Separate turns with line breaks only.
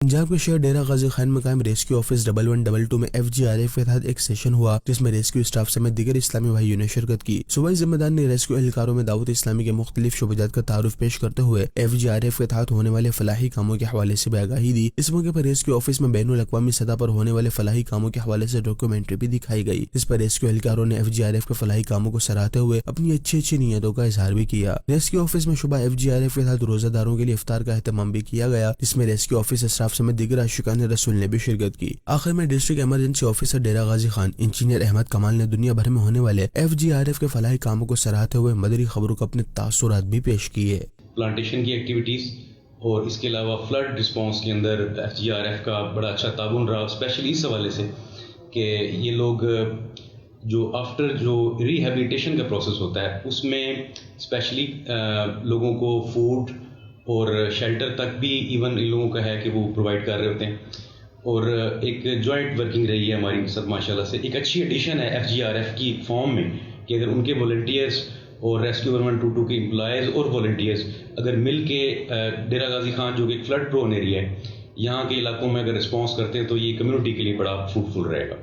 پنجاب کے شہر ڈیرہ غازی خان میں قائم ریسکیو آفس 1112 میں FGRF کے تحت ایک سیشن ہوا جس میں ریسکیو اسٹاف سمیت دیگر اسلامی بھائیوں نے شرکت کی۔ صوبائی ذمہ دار نے ریسکیو اہلکاروں میں دعوت اسلامی کے مختلف شعبات کا تعارف پیش کرتے ہوئے FGRF کے تحت ہونے والے فلاحی کاموں کے حوالے سے آگاہی دی۔ اس موقع پر ریسکیو آفس میں بین الاقوامی سطح پر ہونے والے فلاحی کاموں کے حوالے سے ڈاکیومنٹری بھی دکھائی گئی، جس پر ریسکیو اہلکاروں نے FGRF کے فلاحی کاموں کو سراہتے ہوئے اپنی اچھی نیتوں کا اظہار بھی کیا۔ ریسکیو آفس میں شعبہ FGRF کے تحت روزہ داروں کے لیے افطار کا اہتمام بھی کیا گیا، جس میں ریسکیو آفس اسٹاف سمیت دیگر عاشقان رسول نے بھی شرکت کی۔ آخر میں district emergency officer Dera Ghazi Khan engineer Ahmad کمال نے دنیا بھر میں ہونے والے FGRF کے فلاحی کاموں کو سراہتے ہوئے مدری خبروں کو اپنے تاثرات بھی پیش کیے۔
پلانٹیشن کی ایکٹیویٹیز اور اس کے علاوہ فلڈ رسپانس کے اندر FGRF کا بڑا اچھا تعاون رہا، اسپیشلی اس حوالے سے کہ یہ لوگ جو آفٹر جو ریہیبلیٹیشن کا پروسیس ہوتا ہے اس میں اسپیشلی لوگوں کو فوڈ اور شیلٹر تک بھی ایون ان لوگوں کا ہے کہ وہ پرووائڈ کر رہے ہوتے ہیں، اور ایک جوائنٹ ورکنگ رہی ہے ہماری سب ماشاءاللہ سے۔ ایک اچھی ایڈیشن ہے FGRF کی فارم میں کہ اگر ان کے والنٹیئرز اور ریسکیو 1122 کے امپلائیز اور والنٹیئرز اگر مل کے ڈیرہ غازی خان جو کہ ایک فلڈ پرون ایریا ہے، یہاں کے علاقوں میں اگر رسپانس کرتے ہیں تو یہ کمیونٹی کے لیے بڑا فروٹفل رہے گا۔